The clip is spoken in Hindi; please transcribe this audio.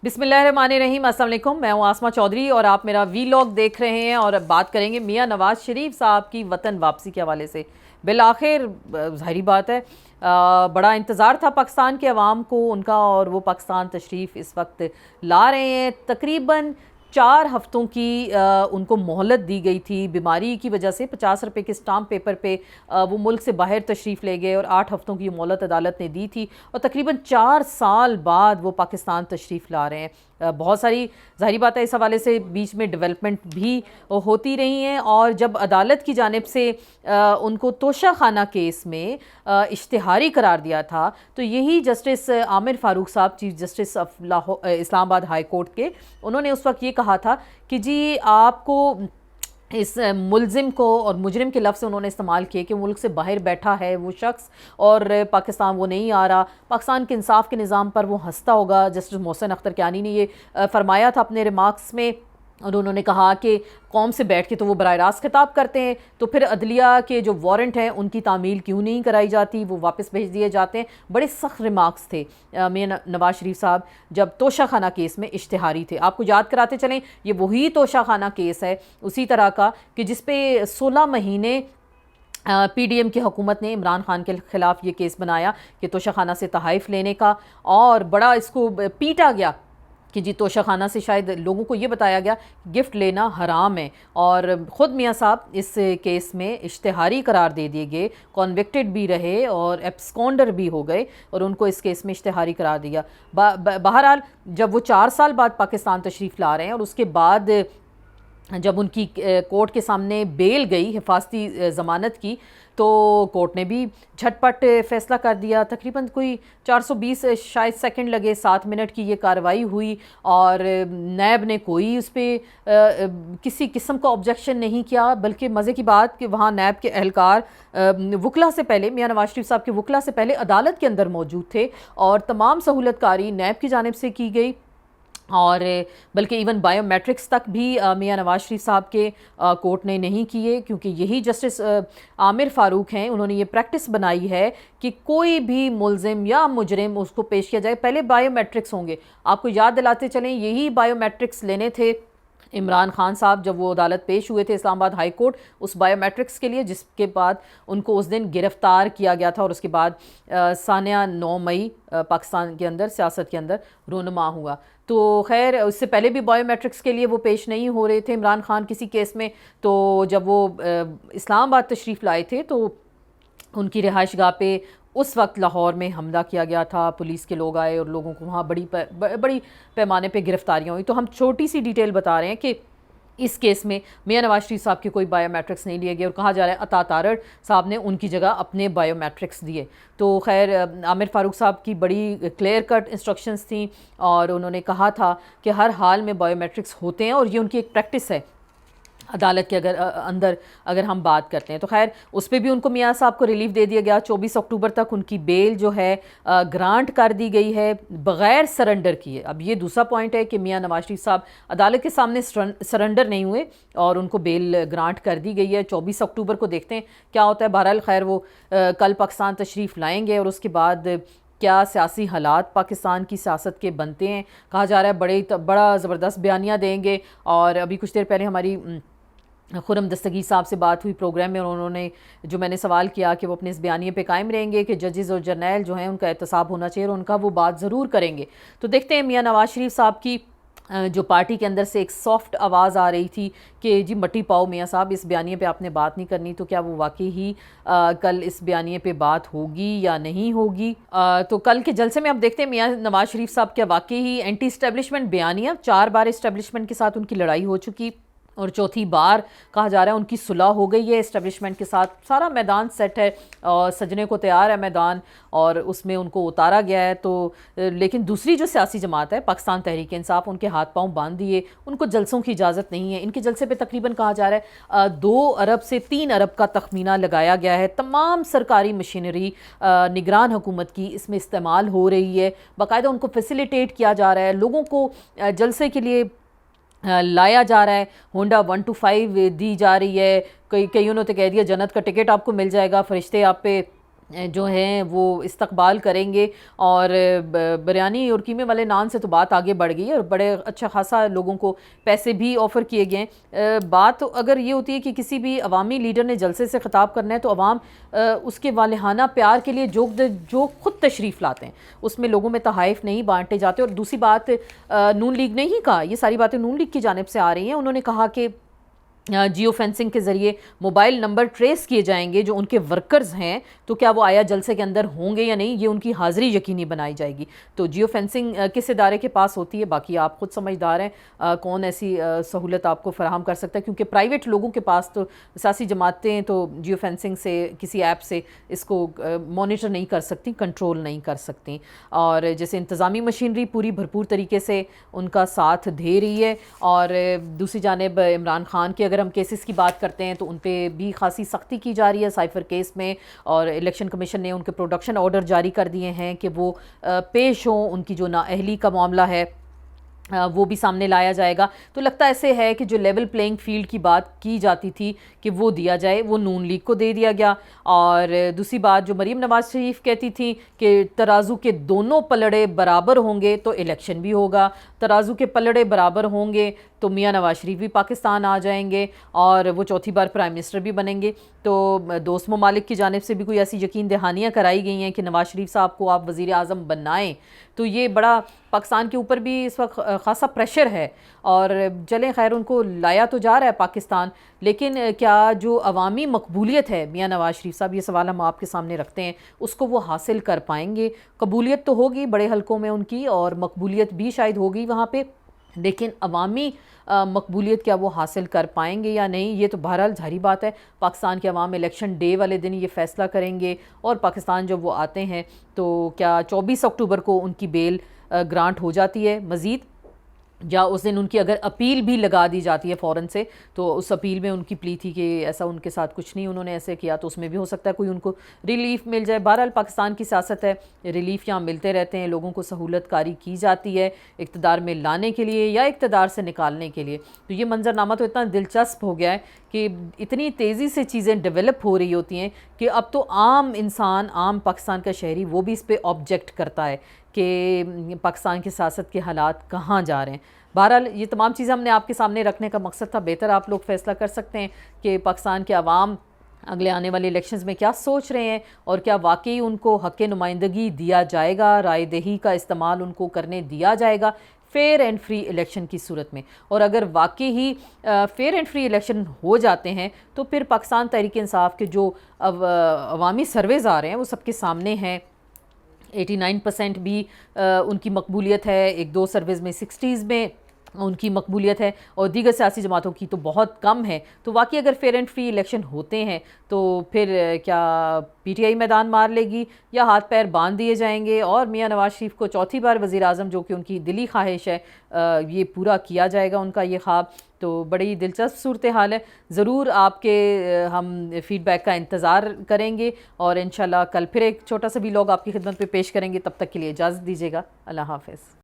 बिस्मिल्लाहिर्रहमानिर्रहीम, अस्सलाम वालेकुम। मैं हूँ आसमा चौधरी और आप मेरा वीलॉग देख रहे हैं और अब बात करेंगे मियां नवाज शरीफ साहब की वतन वापसी के हवाले से। बिल आखिर ज़ाहिरी बात है, बड़ा इंतज़ार था पाकिस्तान के अवाम को उनका, और वो पाकिस्तान तशरीफ़ इस वक्त ला रहे हैं। तकरीबन 4 हफ्तों की उनको मोहलत दी गई थी बीमारी की वजह से। 50 रुपये के स्टाम्प पेपर पे वो मुल्क से बाहर तशरीफ़ ले गए और 8 हफ्तों की मोहलत अदालत ने दी थी, और तकरीबन 4 साल बाद वो पाकिस्तान तशरीफ़ ला रहे हैं। बहुत सारी ज़ाहिरी बात है इस हवाले से बीच में डेवलपमेंट भी होती रही हैं, और जब अदालत की जानिब से उनको तोशा खाना केस में इश्तिहारी करार दिया था, तो यही जस्टिस आमिर फ़ारूक साहब, chief justice of Islamabad high court के, उन्होंने उस वक्त ये कहा था कि जी आपको इस मुलजिम को, और मुजरिम के लफ्ज़ उन्होंने इस्तेमाल किए कि मुल्क से बाहर बैठा है वो शख्स और पाकिस्तान वो नहीं आ रहा, पाकिस्तान के इंसाफ के निज़ाम पर वो हंसता होगा। जस्टिस मोहसिन अख्तर कियानी ने ये फरमाया था अपने रिमार्क्स में, और उन्होंने कहा कि कौम से बैठ के तो वो बराह रास्त खिताब करते हैं, तो फिर अदलिया के जो वारंट हैं उनकी तामील क्यों नहीं कराई जाती, वो वापस भेज दिए जाते हैं। बड़े सख्त रिमार्क्स थे मियां नवाज शरीफ साहब जब तोशा खाना केस में इश्तिहारी थे। आपको याद कराते चलें, ये वही तोशा खाना केस है उसी तरह का कि जिस पे 16 महीने PDM की हुकूमत ने इमरान खान के ख़िलाफ़ ये केस बनाया कि तोशा खाना से तहाइफ़ लेने का, और बड़ा इसको पीटा गया कि जी तोशा खाना से शायद लोगों को ये बताया गया गिफ्ट लेना हराम है, और ख़ुद मियाँ साहब इस केस में इश्तिहारी करार दे दिए गए, कॉन्विक्टेड भी रहे और एब्सकॉन्डर भी हो गए, और उनको इस केस में इश्तिहारी करार दिया। बहरहाल जब वो 4 साल बाद पाकिस्तान तशरीफ़ ला रहे हैं, और उसके बाद जब उनकी कोर्ट के सामने बेल गई हिफाजती ज़मानत की, तो कोर्ट ने भी झटपट फ़ैसला कर दिया। तकरीबन कोई 420 शायद सेकंड लगे, 7 मिनट की ये कार्रवाई हुई, और नैब ने कोई उस पर किसी किस्म का ऑब्जेक्शन नहीं किया। बल्कि मज़े की बात कि वहाँ नैब के एहलकार वकला से पहले, मियां नवाज शरीफ साहब के वकला से पहले अदालत के अंदर मौजूद थे, और तमाम सहूलतकारी नैब की जानिब से की गई, और बल्कि इवन बायोमेट्रिक्स तक भी मियां नवाज शरीफ साहब के कोर्ट ने नहीं किए, क्योंकि यही जस्टिस आमिर फ़ारूक हैं, उन्होंने ये प्रैक्टिस बनाई है कि कोई भी मुलजिम या मुजरिम उसको पेश किया जाए, पहले बायोमेट्रिक्स होंगे। आपको याद दिलाते चलें, यही बायोमेट्रिक्स लेने थे इमरान खान साहब जब वो अदालत पेश हुए थे इस्लामाबाद हाई कोर्ट उस बायोमेट्रिक्स के लिए, जिसके बाद उनको उस दिन गिरफ़्तार किया गया था, और उसके बाद सानिया 9 मई पाकिस्तान के अंदर सियासत के अंदर रोनमा हुआ। तो खैर उससे पहले भी बायोमेट्रिक्स के लिए वो पेश नहीं हो रहे थे इमरान खान किसी केस में। तो जब वो इस्लामाबाद तशरीफ़ लाए थे, तो उनकी रिहाइश गाह पे उस वक्त लाहौर में हमला किया गया था, पुलिस के लोग आए और लोगों को वहाँ बड़ी पैमाने पे गिरफ्तारियाँ हुई। तो हम छोटी सी डिटेल बता रहे हैं कि इस केस में मियां नवाज शरीफ साहब के कोई बायोमेट्रिक्स नहीं लिए गए, और कहा जा रहा है अता तारड़ साहब ने उनकी जगह अपने बायोमेट्रिक्स दिए। तो खैर आमिर फ़ारूक साहब की बड़ी क्लियर कट इंस्ट्रक्शंस थी, और उन्होंने कहा था कि हर हाल में बायोमेट्रिक्स होते हैं, और ये उनकी एक प्रैक्टिस है अदालत के अंदर अगर हम बात करते हैं। तो खैर उस पर भी उनको मियाँ साहब को रिलीफ दे दिया गया। 24 अक्टूबर तक उनकी बेल जो है ग्रांट कर दी गई है बग़ैर सरेंडर किए। अब ये दूसरा पॉइंट है कि मियाँ नवाज शरीफ साहब अदालत के सामने सरेंडर नहीं हुए और उनको बेल ग्रांट कर दी गई है। 24 अक्टूबर को देखते हैं क्या होता है। बहरहाल खैर वो कल पाकिस्तान तशरीफ़ लाएँगे, और उसके बाद क्या सियासी हालात पाकिस्तान की सियासत के बनते हैं। कहा जा रहा है बड़ा ज़बरदस्त बयानियाँ देंगे। और अभी कुछ देर पहले हमारी खुरम दस्तगीर साहब से बात हुई प्रोग्राम में, और उन्होंने जो मैंने सवाल किया कि वो अपने इस बयानिए पे कायम रहेंगे कि जजेस और जर्नैल जो हैं उनका एहतसाब होना चाहिए, और उनका वो बात ज़रूर करेंगे। तो देखते हैं मियां नवाज शरीफ साहब की जो पार्टी के अंदर से एक सॉफ्ट आवाज़ आ रही थी कि जी मट्टी पाओ मियां साहब, इस बयानिए पे आपने बात नहीं करनी, तो क्या वो वाकई ही कल इस बयानिए पे बात होगी या नहीं होगी। तो कल के जलसे में अब देखते हैं मियां नवाज शरीफ साहब क्या वाकई ही एंटी इस्टेब्लिशमेंट बयानिया, 4 बार इस्टेब्लिशमेंट के साथ उनकी लड़ाई हो चुकी, और चौथी बार कहा जा रहा है उनकी सुलह हो गई है इस्टेब्लिशमेंट के साथ। सारा मैदान सेट है और सजने को तैयार है मैदान, और उसमें उनको उतारा गया है। तो लेकिन दूसरी जो सियासी जमात है पाकिस्तान तहरीक इंसाफ, उनके हाथ पांव बांध दिए, उनको जलसों की इजाज़त नहीं है। इनके जलसे पे तकरीबन कहा जा रहा है 2 अरब से 3 अरब का तखमीना लगाया गया है। तमाम सरकारी मशीनरी निगरान हुकूमत की इसमें इस्तेमाल हो रही है, बाकायदा उनको फैसिलिटेट किया जा रहा है, लोगों को जलसे के लिए लाया जा रहा है। होंडा 125 दी जा रही है, कईयों ने तो कह दिया जन्नत का टिकट आपको मिल जाएगा, फरिश्ते आप पे जो हैं वो इस्तकबाल करेंगे। और बिरयानी और कीमे वाले नान से तो बात आगे बढ़ गई है और बड़े अच्छा खासा लोगों को पैसे भी ऑफ़र किए गए हैं। बात अगर ये होती है कि किसी भी अवामी लीडर ने जलसे से ख़िताब करना है तो अवाम उसके वालिहाना प्यार के लिए जो ख़ुद तशरीफ़ लाते हैं उसमें लोगों में तहाइफ नहीं बांटे जाते। और दूसरी बात, नून लीग ने ही कहा, ये सारी बातें नून लीग की जानिब से आ रही हैं। उन्होंने कहा कि जियो फेंसिंग के ज़रिए मोबाइल नंबर ट्रेस किए जाएंगे जो उनके वर्कर्स हैं, तो क्या वो आया जलसे के अंदर होंगे या नहीं, ये उनकी हाज़िरी यकीनी बनाई जाएगी। तो जियो फेंसिंग किस इदारे के पास होती है, बाकी आप खुद समझदार हैं, कौन ऐसी सहूलत आपको फ़राहम कर सकता है, क्योंकि प्राइवेट लोगों के पास तो सियासी जमातें तो जियो फेंसिंग से किसी ऐप से इसको मॉनिटर नहीं कर सकती, कंट्रोल नहीं कर सकती। और जैसे इंतज़ामी मशीनरी पूरी भरपूर तरीके से उनका साथ दे रही है। और दूसरी जानिब इमरान खान के अगर हम केसेस की बात करते हैं तो उन पर भी खासी सख्ती की जा रही है साइफर केस में। और इलेक्शन कमीशन ने उनके प्रोडक्शन ऑर्डर जारी कर दिए हैं कि वो पेश हों, उनकी जो नाअहली का मामला है वो भी सामने लाया जाएगा। तो लगता ऐसे है कि जो लेवल प्लेइंग फील्ड की बात की जाती थी कि वो दिया जाए, वो नून लीग को दे दिया गया। और दूसरी बात, जो मरीम नवाज शरीफ कहती थी कि तराजू के दोनों पलड़े बराबर होंगे तो इलेक्शन भी होगा, तराजू के पलड़े बराबर होंगे तो मियाँ नवाज शरीफ भी पाकिस्तान आ जाएंगे और वो चौथी बार प्राइम मिनिस्टर भी बनेंगे। तो दोस्त ममालिक की जानिब से भी कोई ऐसी यकीन दहानियाँ कराई गई हैं कि नवाज शरीफ साहब को आप वज़ीर आज़म बनाएँ। तो ये बड़ा पाकिस्तान के ऊपर भी इस वक्त ख़ासा प्रेशर है। और चलें खैर, उनको लाया तो जा रहा है पाकिस्तान, लेकिन क्या जो अवामी मकबूलियत है मियाँ नवाज शरीफ साहब, ये सवाल हम आपके सामने रखते हैं, उसको वो हासिल कर पाएंगे? कबूलियत तो होगी बड़े हलकों में उनकी और मकबूलियत भी शायद होगी वहाँ पे, लेकिन अवामी मकबूलियत क्या वो हासिल कर पाएंगे या नहीं, ये तो बहरहाल जाहिर बात है पाकिस्तान के अवाम इलेक्शन डे वाले दिन ये फ़ैसला करेंगे। और पाकिस्तान जब वो आते हैं तो क्या 24 अक्टूबर को उनकी बेल ग्रांट हो जाती है मज़ीद, या उस दिन उनकी अगर अपील भी लगा दी जाती है फ़ौरन से, तो उस अपील में उनकी प्ली थी कि ऐसा उनके साथ कुछ नहीं, उन्होंने ऐसे किया, तो उसमें भी हो सकता है कोई उनको रिलीफ़ मिल जाए। बहरहाल पाकिस्तान की सियासत है, रिलीफ़ यहाँ मिलते रहते हैं, लोगों को सहूलत कारी की जाती है इक़्तिदार में लाने के लिए या इक़्तिदार से निकालने के लिए। तो ये मंजरनामा तो इतना दिलचस्प हो गया है कि इतनी तेज़ी से चीज़ें डेवलप हो रही होती हैं कि अब तो आम इंसान, आम पाकिस्तान का शहरी, वो भी इस पर ऑब्जेक्ट करता है कि पाकिस्तान की सियासत के हालात कहाँ जा रहे हैं। बहरहाल ये तमाम चीज़ें हमने आपके सामने रखने का मकसद था, बेहतर आप लोग फ़ैसला कर सकते हैं कि पाकिस्तान के अवाम अगले आने वाले इलेक्शंस में क्या सोच रहे हैं और क्या वाकई उनको हक़ नुमाइंदगी दिया जाएगा, राय दही का इस्तेमाल उनको करने दिया जाएगा फेयर एंड फ्री इलेक्शन की सूरत में। और अगर वाकई ही फेयर एंड फ्री इलेक्शन हो जाते हैं तो फिर पाकिस्तान तहरीक इंसाफ के जो अवामी सर्वेज़ आ रहे हैं वो सबके सामने हैं। 89% भी उनकी मकबूलियत है, एक दो सर्वेज़ में 60s में उनकी मकबूलियत है और दीगर सियासी जमातों की तो बहुत कम है। तो वाकई अगर फेयर एंड फ्री इलेक्शन होते हैं तो फिर क्या पीटीआई मैदान मार लेगी या हाथ पैर बांध दिए जाएंगे और मियाँ नवाज शरीफ को चौथी बार वज़ीर आज़म, जो कि उनकी दिली ख्वाहिश है, ये पूरा किया जाएगा उनका ये ख्वाब। तो बड़ी दिलचस्प सूरत हाल है। ज़रूर आपके हम फ़ीडबैक का इंतज़ार करेंगे और इंशाल्लाह कल फिर एक छोटा सा व्लॉग आपकी खिदमत में पेश करेंगे। तब तक के लिए इजाज़त दीजिएगा। अल्लाह हाफ़िज़।